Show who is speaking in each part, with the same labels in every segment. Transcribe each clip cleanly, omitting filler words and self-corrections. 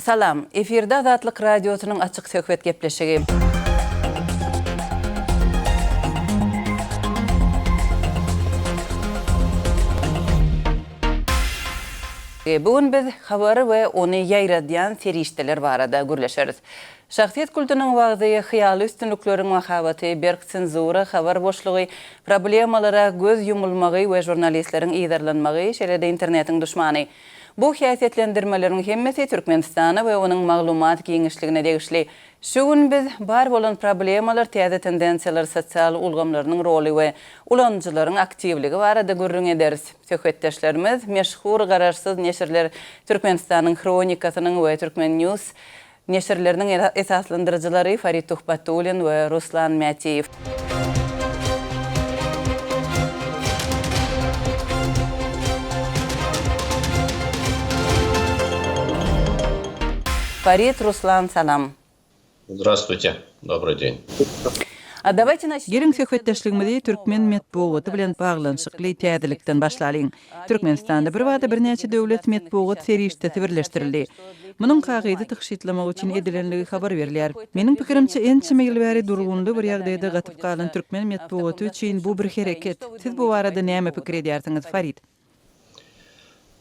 Speaker 1: Salam, efirde Azatlyk Radiosynyň açyk söhbet gepleşigi. Bugün biz habary we ony ýaýradýan serişdeler barada gürleşeriz. Şahsiýet kulturynyň wagty, hyýaly üstünlikleriň mahabaty, berk senzura, habar boşlugy, problemalara göz yumulmagy we jurnalistleriň ýerlenmegi, şeýle-de internetiň düşmany. Bu häsiýetlendirmeleriň hemmesi Türkmenistana we onuň maglumat giňişligine degişli. Şu gün biz bar bolan problemalar, täze tendensiýalar, sosial ulgamlarynyň roly we ulanjylaryň aktivligi barada gürrüň ederiz. Söhbetdeşlerimiz meşhur garaşsyz neşirler Türkmenistanyň kronikasynyň we Türkmen News neşirleriniň esaslandyrjylary Farid Tuhbatulin we Ruslan Mätiýew. Farid, Ruslan, salam.
Speaker 2: Здравствуйте, добрый день.
Speaker 1: Давайте начнем. Geriň söhbetdeşligimizi Türkmen medeniýeti bilen baglanşykly täzelikden başlaýyn. Türkmenistanda bir wada birnäçe döwlet medeniýet serişdesi birleşdirildi. Munyň kagydy tyşytlamak üçin edilenligi habar berilýär. Meniň pikirimçe ençe meýilbäri durgunly bir ýagdaýda gatyp galan Türkmen medeniýeti üçin bu bir hereket. Siz bu barada näme pikir edýärsiňiz, Farid?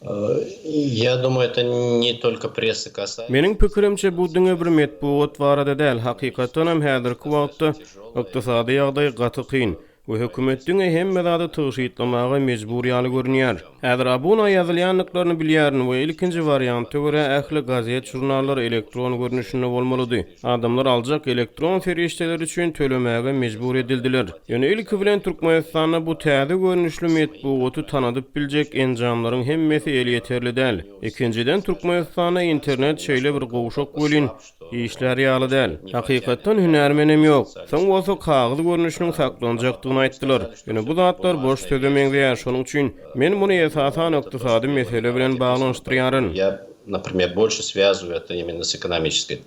Speaker 2: Я думаю, это не только прессы касается.
Speaker 3: Meniň pikirimçe bu düňe bir medeniýet barada däl, hakykatan hem häzirki wagtda ykdysady ýagdaý gaty kyn. Bu hökümetdiň hemme zady tyşytlamagy mejbur ýaly görünýär. Häzir abuna ýazylýanlyklaryny bilýärin we ilkinji varianty görä ähli gazet jurnallar elektron görnüşinde bolmalydy. Adamlar aljak elektron ferişdeler üçin tölemäge mejbur edildiler. Ýöne ilki bilen Türkmenistanda bu täze görnüşli medeniýeti tanadyp biljek enjamlaryň hemmesi el ýeterli däl. Ikinciden Türkmenistana internet şeýle bir gowşak bolyn. İşler ýaly däl. Hakykatdan hünärmenem ýok. Soň bolsa kagyz görnüşiniň saklanjakdygyny aýtdylar. Ýöne bu zatlar boş sözemeňdir. Şonuň üçin men muny esasan ykdysady mesele bilen baglanşdyrýaryn.
Speaker 2: Я, например, больше связываю это именно с экономической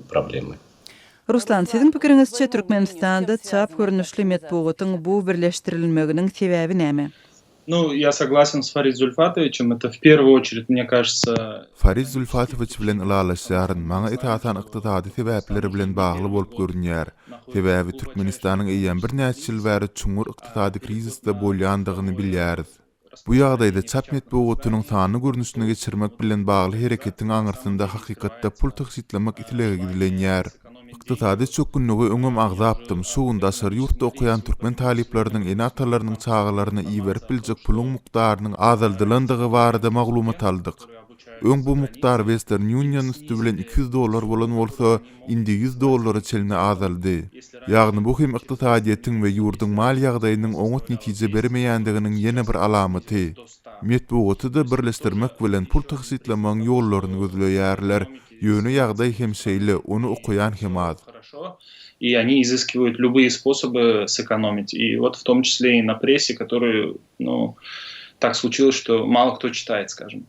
Speaker 2: проблемой.
Speaker 1: Ruslan, sizin pikirinizçe Türkmenistanda çap görnüşli medeniýetiň bu birleşdirilmeginiň sebäbi näme?
Speaker 4: Ну, я согласен с Фарид Зульфатовичем. Это в первую очередь, мне кажется...
Speaker 5: Farid Zulfatoviç bilen ılalaşýaryn maňa etaatan ykdysady sebäpleri bilen bagly bolup görünýär. Sebäbi Türkmenistanyň eýen bir näçe ýyl bäri çuňur ykdysady krizisde bolýandygyny bilýäris. Bu ýagdaýda çap medeniýetiniň sany görnüşine geçirmek bilen bagly hereketiň aňyrsynda hakykatda pul tyşytlamak itilegi gidilenýär. Ykdysady çökünligi öňüm agzapdym. Şuňda aşar ýurtda okuyan türkmen talipleriniň ene atalarynyň çağalaryna iýerip biljek puluň mukdarynyň azaldylandygy barada maglumat aldyk. Öň bu mukdar Western Union üstü bilen $200 bolan bolsa, indi $100 çeline azaldy. Ýagny bu hem ykdysadyetiň we ýurduň mal ýagdaýynyň oňat netije bermeýändiginiň ýene bir alamaty. Medeniýeti de birleşdirmek bilen pul tyşytlamaň ýollaryny gözleýärler. Ýöne ýagdaý hem şeýle, onu okuyan hem az.
Speaker 4: И они изыскивают любые способы сэкономить. И вот в том числе и на прессе, которую, ну, так случилось, что мало кто читает, скажем.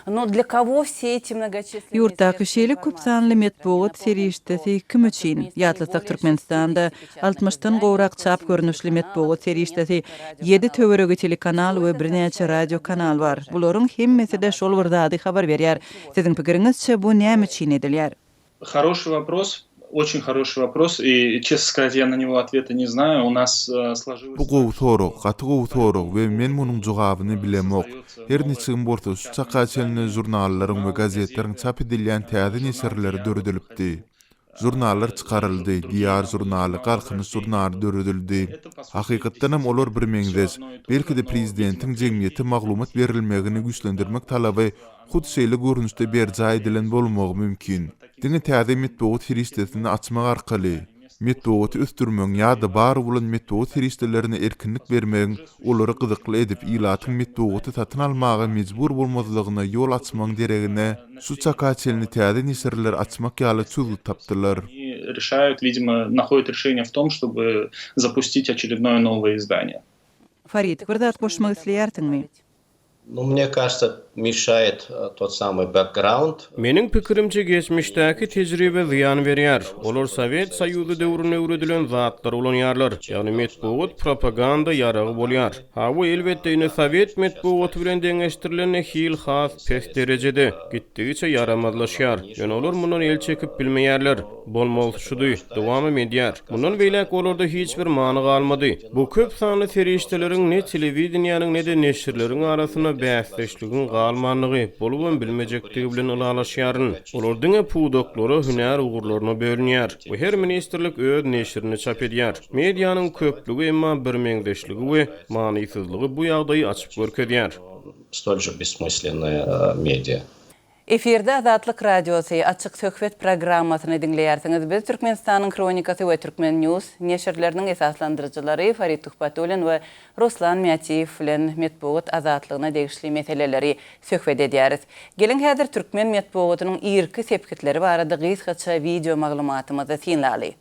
Speaker 1: Но для кого все эти многочисленные... Yurtda köşeli köp sanly medeniýet serişdesi kim üçin? Ýatlasak Türkmenistanda 60-dan gowrak çap görnüşli medeniýet serişdesi 7 töweregi telekanal we birnäçe radio kanal bar. Bularyň hemmesi de şol bir zady habar berýär. Siziň pikirinizçe bu näme üçin edilýär?
Speaker 4: Хороший вопрос. Очень хороший вопрос, и, честно сказать, я на него ответа не знаю. У нас сложилось...
Speaker 5: Bu gowy sorag, gaty gowy sorag we men munyň jogabyny bilemok. Her niçin bolsa şu çaka çelne jurnallaryň we gazetleriň çap edilýän täze neşirleri döredilipdi. Jurnallar çykaryldy, diýar jurnaly, Galkyny jurnaly döredildi. Hakykatdan hem olar bir meňzeş, belki de prezidentiň jemgyýete maglumat berilmegini güýçlendirmek talaby hud şeýle görnüşde berjä edilen bolmagy mümkin. Diňe täze medeniýet serişdesini açmak arkaly medeniýeti östürmeň ýa-da bar bolan medeniýet serişdelerine erkinlik bermeň, olary gyzykly edip ýylatyň medeniýeti satyn almagy mejbur bolmazlygyna ýol açmaň deregine şu çaka çelini täze neşirler açmak ýaly çözüm tapdylar.
Speaker 4: Решают, видимо, находят решение в том, чтобы запустить очередное новое издание.
Speaker 1: Farid, bir zat goşmak isleýärsiňmi?
Speaker 2: Ну, мне кажется, мешает тот самый бэкграунд.
Speaker 3: Menin pikirimçe geçmişdäki tejribe ziyan berýär. Olar Sovet Soýuzy döwrüne öwredilen zatlar ulanýarlar. Ýagny metbuat propaganda ýaragy bolýar. Hawa elbetde ine Sovet metbuaty bilen deňeşdirilen hil has pes derejede gitdigiçe yaramazlaşýar. Ýöne olar mundan el çekip bilmeýärler. Bolmaly şudy, dowam edýär. Mundan beýlek olarda hiç bir many galmady. Bu köp sanly ferişteleriň ne telewizionyanyň ne de neşirleriň arasyna bäsleşligin galmanlygy bolubam bilmejekdigi bilen ulalaşýaryn. Olardyň pudoklary hünär ugurlaryna bölünýär. Bu her ministerlik öz neşirini çap edýär. Medianyň köplügi emma bir meňzeşligi we manysyzlygy bu ýagdaýy açyp görkezýär.
Speaker 2: Столь же бессмысленная медиа.
Speaker 1: Efirde Azatlyk Radiosu açyk söhbet programmasyny dinleýärsiňiz. Biz Türkmenistanyň kronikasy we Türkmen News neşirleriniň esaslandyrjylary Farid Tuhbatullin we Ruslan Miatiyew bilen metbuat azatlygyna degişli meseleleri söhbet edýäris. Gelin häzir Türkmen metbuatynyň irki sepkitleri barada gysgaça video maglumatymyzy tinläli.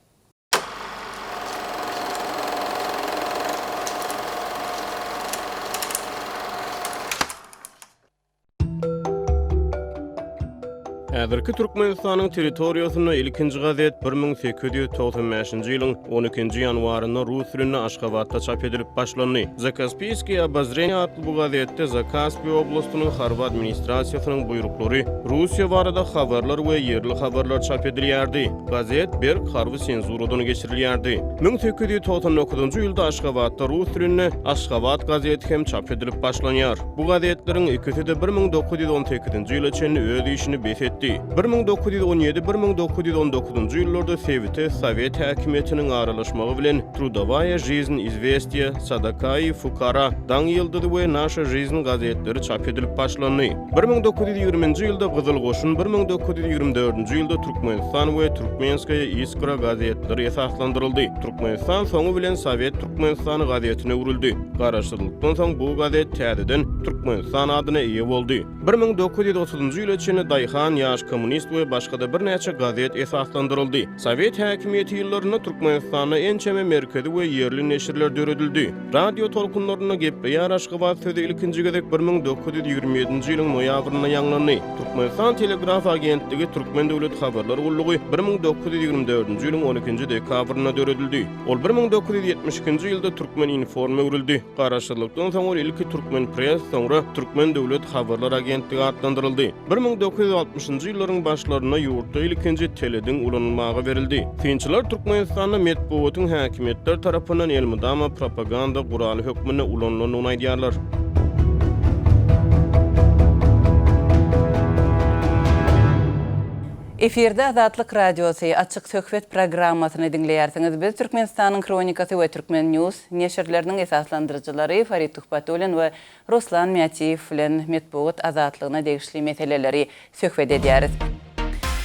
Speaker 3: Häzirki Türkmenistanyň territoriýasyna ilkinji gazet 1895-nji ýylyň 12-nji ýanwaryna rus dilinde Aşgabatda çap edilip başlandy. Zakaspiyskiy Obozrenie adly bu gazetde Zakaspiy oblastynyň harby administrasiýasynyň buýruklary Russiýa barada habarlar we ýerli habarlar çap edilýärdi. Gazet bir harby senzuradan geçirilýärdi. 1899-njy ýylda Aşgabatda rus dilinde Aşgabat gazeti hem çap edilip başlanýar. Bu gazetleriň ikisi de 1918-nji ýyla çenli öz işini besetdi. 1917-1919 ýyllarda Sovet häkimetiniň aralaşmagy bilen Trudovaya жизнь, Izvestiya, Sadaka-i Fukara, Dan Yıldızı we Naša жизнь gazetleri çap edilip başlandy. 1920-nji ýylda Gyzyl Goşun, 1924-nji ýylda Türkmenistan we Türkmenskaya Iskra gazetleri esaslandyryldy. Türkmenistan soňu bilen Sovet Türkmenistany gazetine urildi. Garaşdyrylykdan soň bu gazet täzeden Türkmenistan adyna ýa boldy. 1930-njy ýyla çenli Dayhan Yaş Kommunist we başga bir näçe gazet esaslandyryldy. Sovet häkimiýeti ýyllaryna Türkmenistanyň ençeme merkezi we ýerli neşirler döredildi. Radio tolkunlaryna gepleýär Aşgabat sözi ilkinji gezek 1927-nji ýylyň noýabryna ýanglandy. Türkmenistan Telegraf agentligi Türkmen döwlet habarlar gullugy 1924-nji ýylyň 12-nji dekabryna döredildi. Ol 1972-nji ýylda Türkmen Informe urildi. Garaşdyrylykdan soň ol ilki Türkmen Press, soňra Türkmen döwlet habarlar agentligi adlandyryldy. 1960-njy ýyllaryň başlaryna ýurtda ilkinji telediň ulanmagy berildi. Finçiler Türkmenistanyň metbuatyň häkimetler tarapyndan elmydama propaganda guraly hökmüne ulanlanyny aýdýarlar.
Speaker 1: Efirde Azatlyk Radiosu açyk söhbet programmasyny dinleýärsiňiz. Biz Türkmenistanyň kronikasy we Türkmen News neşirleriniň esaslandyrjylary Farid Tuhbatullin we Ruslan Miatiyew bilen metbuat azatlygyna degişli meseleleri söhbet edýäris.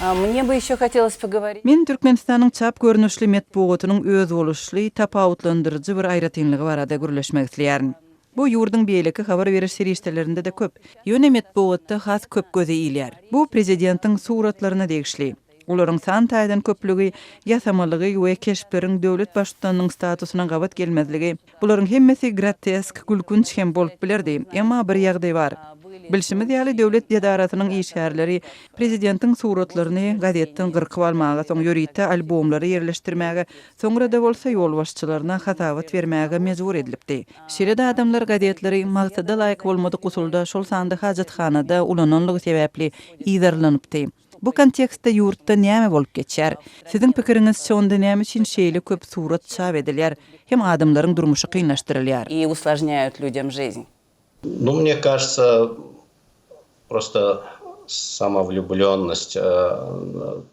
Speaker 1: Мне бы еще хотелось поговорить.
Speaker 6: Men Türkmenistanyň çap görnüşli metbuatynyň öz boluşly, tapawutlandyrjy bir aýratynlygy barada gürleşmek isleýärin. Bu ýurduň beýleki habar beriş serişdelerinde de köp. Ýöne metbuatda has köp göze ilýär. Bu prezidentiň suratlaryna degişli. Olaryň san taýdan köplügi, ýasamalygy we keşpleriň döwlet başçylygynyň statusyna gabat gelmezligi. Bularyň hemmesi grotesk, gülkünç hem bolup bilerdi. Emma bir ýagdaý bar. Bilşimiz ýaly döwlet ýadaratynyň işgärleri prezidentiň suratlaryny gazetden gyrkyp almaga, soň ýörite albomlary ýerleşdirmäge, soňra da bolsa ýol başçylaryna hatawat bermäge mejbur edilipdi. Şeýle adamlar gazetleri maksada laýyk bolmady gusulda şol sandy hajatxanada ulananlygy sebäpli ýerlanypdy. Bu kontekstde ýurtda näme bolup geçer? Siziň pikiriňiz şonda näme üçin şeýle köp surat çap edilýär hem adamlaryň durmuşy kynlaşdyrylýar?
Speaker 1: И усложняют людям жизнь.
Speaker 2: Ну, мне кажется, просто samavlюbленность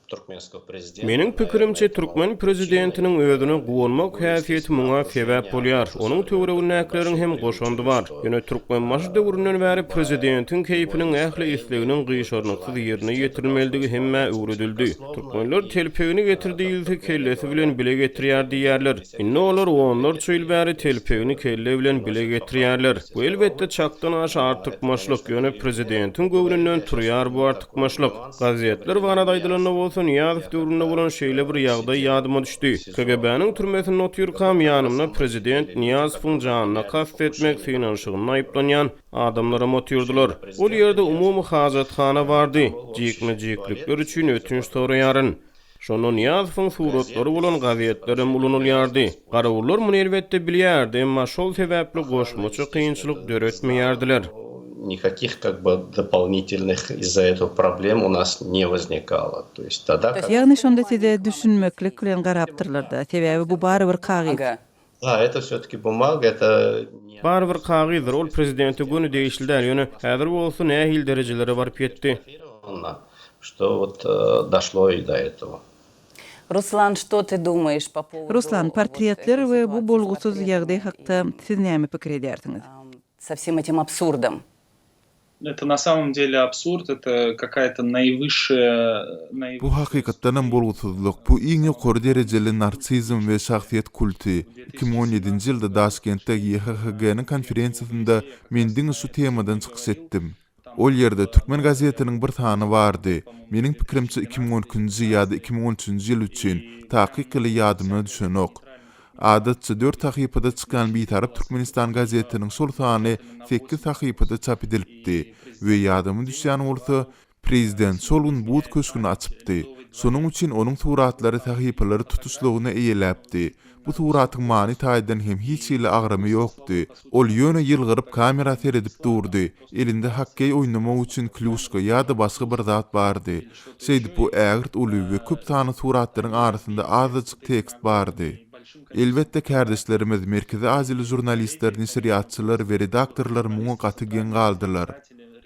Speaker 2: türkmenskого prezidenta.
Speaker 3: Menin pikirimçe Türkmen prezidentiniň özüne guwalmak häsiýeti muňa sebäp bolýar. Onuň töweregindäkilerin hem goşandy bar. Ýöne Türkmen maş döwründen bäri prezidentiň keypiniň ähli isleginiň gyşarnyksyz ýerine ýetirilmeligi hemme öwredildi. Türkmenler telpegini getirdiýilse kellesi bilen bile getirýär diýerler. Inne olar onlar çyl bäri telpegini kelle bilen bile getirýärler. Bu elbetde çakdan aş artykmaşlyk ýöne prezidentiň göwründen turýar bu artykmaşlyk. Gazetler barada aýdylanyp bolsa Musa Niyazov döwründe bolan şeýle bir ýagdaý ýadyma düşdi. KGB-niň türmesinden oturýan ýanymda prezident Niyazowyň janyna kast etmek finanşygyny aýplanýan adamlara otyrdylar. Ol ýerde umumy hajatxana bardy. Jekme-jeklikler üçin ötünç soraýaryn. Şonu Niyazowyň suratlary bolan gazetlerim ulunulýardy. Garawullar muny elbetde bilýärdi, emma şol sebäpli goşmaçy kynçylyk döretmeýärdiler.
Speaker 2: Никаких как бы дополнительных из-за этого проблем у нас не возникало. То есть тогда как...
Speaker 6: Ýagny şonda size düşünmeklik bilen garapdyrlar-da. Sebäbi bu bary bir kagyd.
Speaker 2: Да, это все-таки бумага, это...
Speaker 3: Bar bir kagydyr, ol prezidenti günü değişildi. Ýöne häzir bolsa nähil derejelere baryp ýetdi.
Speaker 2: Что вот дошло и до этого.
Speaker 1: Руслан, что ты думаешь по поводу...
Speaker 6: Ruslan, portretler we bu bolgusuz ýagdaý hakda siz näme pikir edýärsiňiz?
Speaker 1: Со всем этим абсурдом.
Speaker 4: Это на самом деле абсурд, это какая-то наивысшая...
Speaker 5: Bu hakykatdan bolgusuzlyk, bu iň ýokary derejeli narsizm we şahsiýet kulty. 2017-nji ýylda Daşkentde YHHG-niň konferensiýasynda men diňe şu temadan çykyş etdim. Ol ýerde Türkmen gazetiniň bir sany bardy. Meniň pikirimçe 2012-nji ýa-da 2013-nji ýyl üçin takyk kıly ýadyma düşenok. Adatça 4 sahypada çykan bir tarap Türkmenistan gazetiniň şol sany 8 sahypada çap edilipdi we ýadyma düşýän bolsa prezident şol gün bu köşküni açypdy. Şonuň üçin onuň suratlary sahypalary tutuşlugyna eýeläpdi. Bu suratyň many taýdan hem hiç ýyly agramy ýokdy. Ol ýöne ýylgyryp kamera seredip durdy. Elinde hakkey oýnamak üçin kluşka ýa-da başga bir zat bardy. Şeýdi bu ägirt uly we köp sany suratlaryň arasynda azyjyk tekst bardy. Elbette kardeşlerimiz Merkezi Aziýaly jurnalistler, nesiriýatçylar we redaktorlar muňa gaty gen galdylar.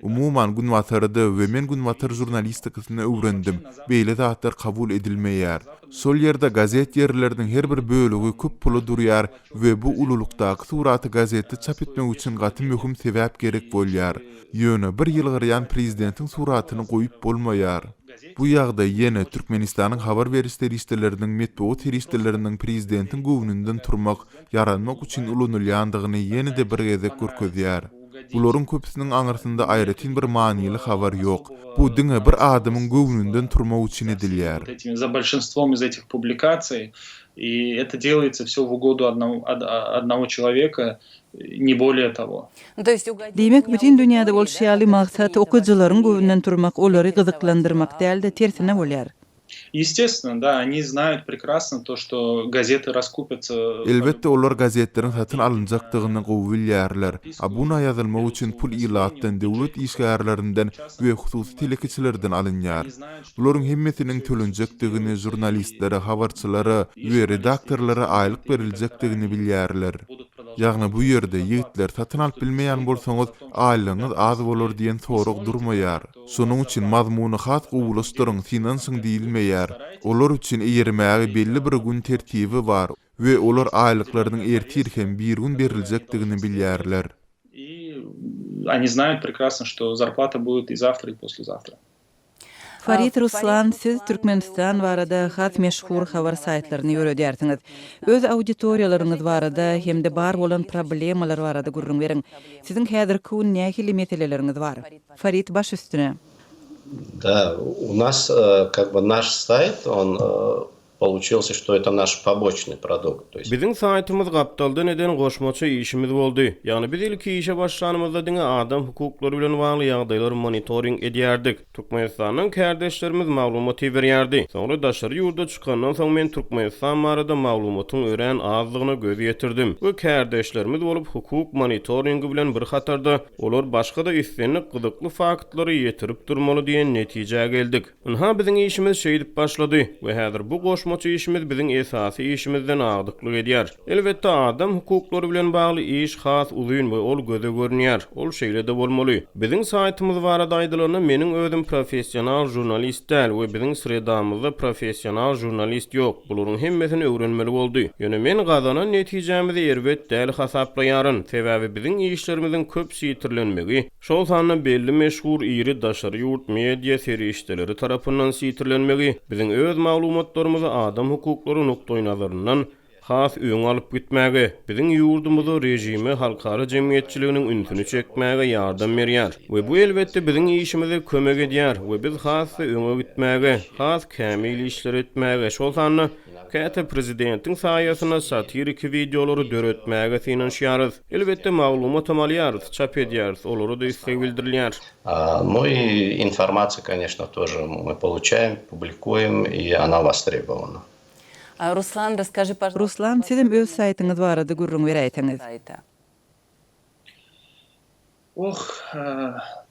Speaker 5: Umuman gün watardy we men gün watar jurnalistikasyny öwrendim. Beýle zatlar kabul edilmeýär. Sol ýerde gazet ýerleriniň her bir bölegi köp pula durýar we bu ululukdaky suraty gazetde çap etmek üçin gaty möhüm sebäp gerek bolýar. Ýöne bir ýyl gyryan prezidentiň suratyny goýup bolmaýar. Bu ýagda ýene Türkmenistanyň habar beriş terişleriniň metbuat terişleriniň prezidentiň göwnünden turmak, yaranmak üçin ulunulýandygyny ýene de bir gezek görkezýär. Bularyň köpüsiniň aňyrsynda aýratyn bir manyly habar ýok. Bu diňe bir adamyň göwnünden turmak üçin edilýär.
Speaker 4: За большинством из этих публикаций, и это делается всё в угоду одного человека, не более того.
Speaker 6: Demek bütün dünýäde bolşýaly maksat okuwçylaryň göwnünden turmak, olary gyzyklandyrmak däl de tersine bolýar.
Speaker 4: Естественно, да, они знают прекрасно то, что газеты раскупятся.
Speaker 5: Elbette olar gazetlerin satın alınjakdygyny gowy bilýärler. Buna ýazylmak üçin pul ýylatdan döwlet işgärlerinden we hususy telekiçilerden alınýar. Bularyň hemmesiniň tölenjekdigini jurnalistlere, habarçylary we redaktorlara aýlyk beriljekdigini bilýärler. Ýagny bu ýerde ýigitler satyn alyp bilmeýän bolsaňyz aýlyňyz az bolar diýen sorag durmaýar. Şonuň üçin mazmuny has gowulaşdyryň, finansyň diýilmeýär. Olar üçin eýermäge belli bir gün tertibi bar we olar aýlyklarynyň ertirhem bir gün beriljekdigini bilýärler.
Speaker 4: И они знают прекрасно, что зарплата будет и завтра, и послезавтра.
Speaker 6: Farid Ruslan, siz Türkmenistan barada has meşhur habar saytlaryny ýöredýärsiňiz. Öz auditoriýalaryňyz barada hemde bar bolan problemalar barada gurrun beriň. Siziň häzirki nähili meseleleriňiz bar? Farid baş üstüne.
Speaker 2: Да, у нас как бы наш сайт, он получился, что это наш побочный продукт. То есть
Speaker 3: Biziň saýtymyz gapdalda neden goşmaça işimiz boldy. Ýani biz ilki işe başlanymyzda diňe adam hukuklary bilen bagly ýagdaýlar monitoring edýärdik. Türkmenistanyň kardeşlerimiz maglumaty berýärdi. Sonra daşary ýurda çykandan soň men Türkmenistan barada maglumatyň ören azlygyna göz ýetirdim. Bu kardeşlerimiz bolup hukuk monitoringi bilen bir hatarda olar başga da üstünlik gyzykly faktlary ýetirip durmaly diýen netije geldik. Unha biziň işimiz şeýdip başlady we häzir bu goşmaça işimiz biziň esasy işimizden agdyklyk edýär. Elbetde adam hukuklary bilen bagly iş has uzun we ol göze görünýär. Ol şeýle de bolmaly. Biziň saýtymyz barada aýdylaryny meniň özüm professional jurnalist däl we biziň sredamyzda professional jurnalist ýok. Bularyň hemmesini öwrenmeli boldy. Ýöne men gazanan netijemizi elbet däl hasaplaýaryn. Sebäbi biziň işlerimiziň köp sitirlenmegi, şol sanyny belli meşhur iri daşary ýurt media serişdeleri tarapyndan sitirlenmegi, biziň öz maglumatlarymyzy adam hukuklary noktoy nazaryndan has öň alyp gitmäge, biziň ýurdumyzy rejimi halkara jemgyýetçiliginiň ünsüni çekmäge ýardam berýär. We bu elbetde biziň işimize kömek edýär we biz hasy öňe gitmäge, has kämil işler etmäge, şol sanly käte prezidentiň saýasyna satirik videolary döretmäge sinanşýarys. Elbetde maglumat amalýarys, çap edýärys, olary da istek bildirilýär.
Speaker 2: Ну и информация, конечно, тоже мы получаем, публикуем, и она востребована.
Speaker 1: Ruslan, расскажи, пожалуйста.
Speaker 6: Ruslan, sizem öz saytyňyz barada gurrun beräýtiňiz.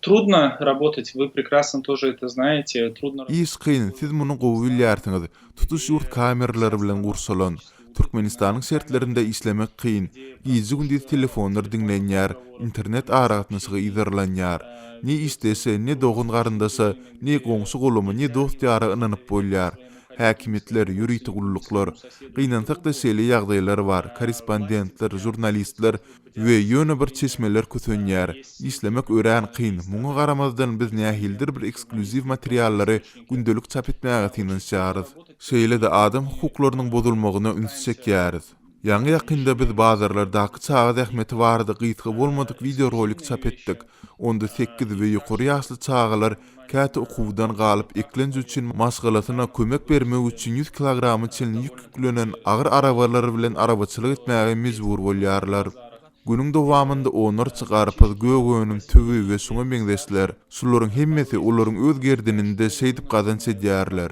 Speaker 4: Трудно работать, вы прекрасно тоже это знаете. Трудно.
Speaker 5: İş kyn, siz muny gowy bilýärsiňiz. Tutuş ýurt kameralary bilen gursalan, Türkmenistanyň şertlerinde işlemek kyn. Gizi gündüz telefonlar dinlenýär, internet aragatnasygy ýerlenýär. Ne istese, ne dogun garındasa, ne goňsy golumy, ne dost ýara ynanyp bolýar. Häkimetler, ýürüýti gulluklar, gynansak da şeýle ýagdaýlar bar. Korrespondentler, jurnalistler we ýöne bir çeşmeler kötönýär. İşlemek ören kyn. Muňa garamazdan biz nähildir bir ekskluziw materiallary gündelik çap etmäge tinanşýarys. Şeýle de adam hukuklarynyň bozulmagyna üns çekýäris. Ýa-ni ýakynda biz bazarlardaky çağız ähmeti barada gytgy bolmadyk video rolik çap etdik. Onda 8 we ýokary ýaşly çağalar käte okuwdan galyp eklenji üçin maşgalatyna kömek bermek üçin 100 kilogramy çelni yüklenen agyr arabalar bilen arabaçylyk etmäge mejbur bolýarlar. Günüň dowamında onlar çygaryp gögönüm töwi we şoňa meňdeşler. Şularyň hemmeti olaryň öz gerdininde seýdip gazanç edýärler.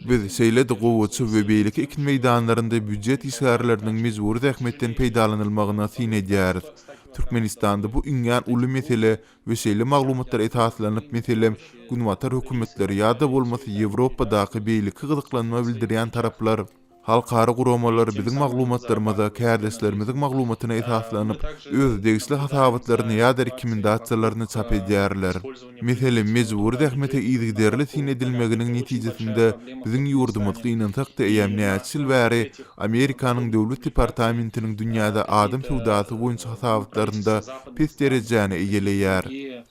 Speaker 5: Biz seýle de gowuçy we beýleki ekin meýdanlarynda büdjet isgärleriniň mejbur ähmetden peýdalanylmagyna sin edýäris. Türkmenistanda bu iňňän uly mesele we şeýle maglumatlar etaslanyp meselem günwatar hökümetleri ýa-da bolmasy Ýewropadaky beýleki gyzyklanma bildirýän taraplar halkara guramalar biziň maglumatlarymyza, kärdeslerimiziň maglumatyna esaslanyp öz degisli hasabatlaryny ýa-da rekomendatsiýalaryny çap edýärler. Meselem mejburi ähmete ýygyderli sin edilmeginiň netijesinde biziň ýurdumyz gynansak da näçil bäri Amerikanyň döwlet departamentiniň dünýäde adam sowdasy boýunça hasabatlarynda pes derejäni eýeleýär.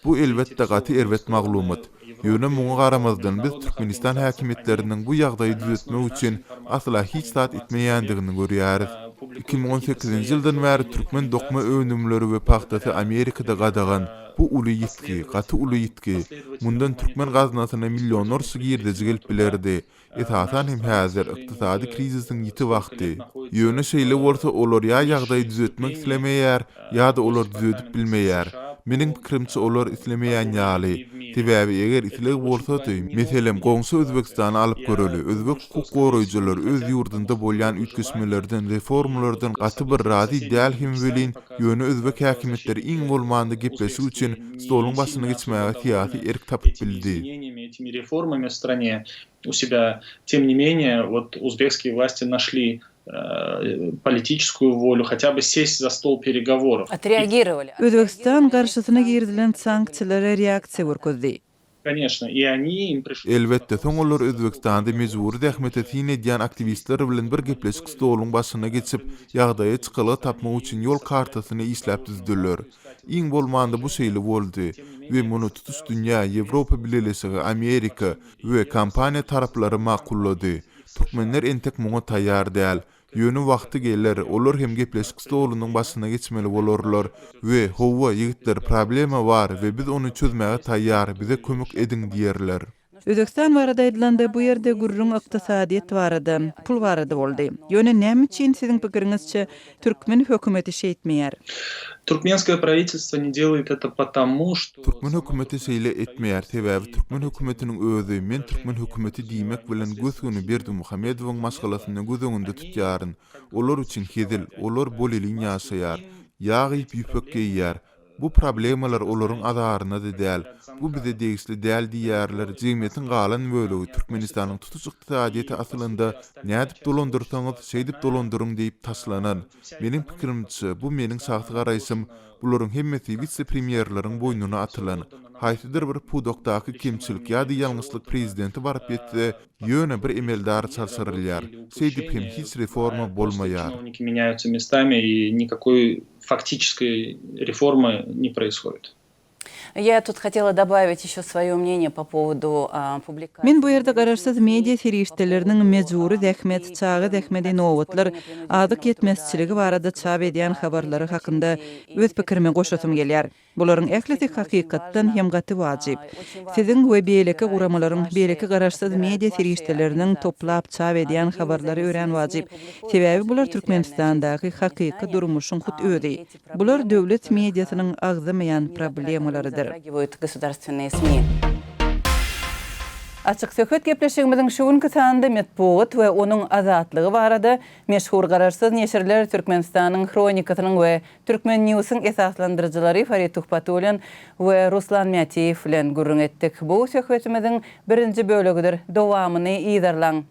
Speaker 5: Bu elbetde gaty erwet maglumat. Ýöne muňa garamazdan biz Türkmenistan häkimetleriniň bu ýagdaýy düzeltmek üçin asla hiç saat etmeýändigini görýäris. 2018-nji ýyldan bäri türkmen dokma önümleri we paxtasy Amerikada gadagan bu uly ýetki, gaty uly ýetki. Mundan türkmen gaznasyna millionlarça girdiji gelip bilerdi. Esasan hem häzir ykdysady krizisiň ýeti wagty. Ýöne şeýle bolsa olar ýa ýagdaýy düzeltmek islemeýär, ýa-da olar düzeltip bilmeýär. Meniň pikirimçe olar islemeýän ýaly. Tebäbi eger isleg bolsa-da, meselem goňsy Özbekistana alyp göreli, özbek hukuk goraýjylar öz ýurdunda bolýan ütküsmelerden, reformalardan gaty bir razy däl hem welin, ýöne özbek häkimetleri iň bolmanda gepleşik üçin stoluň başyna geçmäge syýasy erk tapyp bildi.
Speaker 4: Этими реформами в стране у себя, тем не менее, вот узбекские власти нашли политическую волю хотя бы сесть за стол переговоров.
Speaker 1: Отреагировали.
Speaker 6: Özbekistan garşysyna girdilen sanksiýalara reaksiýa görkezdi.
Speaker 4: Конечно, и они им пришли.
Speaker 5: Elbette soňlar Özbekistanda mejburi ähmete sin edýän aktivistler bilen bir gepleşik stoluň başyna geçip ýagdaýy çykyly tapmak üçin ýol kartasyny işläp düzdiler. Iň bolmanda bu şeýle boldy we muny tutuş dünýä, Ýewropa bileşigi, Amerika we kompaniýa taraplary makullady. Türkmenler entek muňa taýýar däl. Ýöne wagty geler, olar hem gepleşik stolunyň başyna geçmeli bolarlar we howa ýigitler problema bar we biz onu çözmäge taýýar, bize kömek ediň diýerler.
Speaker 6: Özbekistan barada edilende bu ýerde gurrun ykdysadyýet barada, pul barada boldy. Ýöne näme üçin siziň pikiriňizçe türkmen hökümeti şeýtmeýär?
Speaker 4: Туркменское правительство не делает это потому, что
Speaker 5: Türkmen hökümeti şeýle etmeýär, sebäbi Türkmen hökümetiniň özü, men Türkmen hökümeti diýmek bilen gözüni Berdi Muhammedowyň maşgalasyny gözüňinde tutýaryn. Olar üçin hedil, olar bolelyň ýaşaýar, ýagyp ýüpek giýýär. Bu problemalar olaryň azaryna da däl. Bu bize degisli däl diýärler. Jemgyýetiň galan bölegi Türkmenistanyň tutuş ykdysadyýety aslynda nädip dolandyrsaňyz şeýdip dolandyryň diýip taşlanan. Meniň pikirimçe bu meniň şahsy garaýşym, bularyň hemmeti vice-premierleriň boýnuna atylan. Haýsydyr bir pudokdaky kimçilik ýa-da ýalňyslyk prezidenti baryp etse, ýöne bir emeldar çalşarylýar. Şeýdip hem hiç reforma bolmaýar.
Speaker 4: чиновники меняются местами и никакой фактической реформы не происходит.
Speaker 1: Я тут хотела добавить еще свое мнение по поводу публикации.
Speaker 6: Мен bu ýerde gararsız media serişdeleriniň mejburi dähmet, çagy dähmedi nowatlar, adyk yetmezçiligi barada çap edýän habarlary hakynda öz pikirime goşasym gelýär. Bularyň ählisi hakykatdan hem gaty wajyp. Siziň we beýleki guramalaryň beýleki gararsız media serişdeleriniň toplap çap edýän habarlary öýren wajyp. Sebäbi bular Türkmenistandaky hakyky durmuşyň hut özi. Bular döwlet mediasynyň agzamaýan problemalarydyr.
Speaker 1: Государственные СМИ. Açık söhbet gepleşigimiziň şuňky sandy Medpugat we onuň azatlygy barada meşhur gararsız neşirler Türkmenistanyň Kronikasynyň we Türkmen Newsyň esaslandyrjylary Farid Tuhpatulyan we Ruslan Matiýew bilen gurrun etdik. Bu söhbetimiziň birinji bölügidir. Dowamyny ýyzarlaň.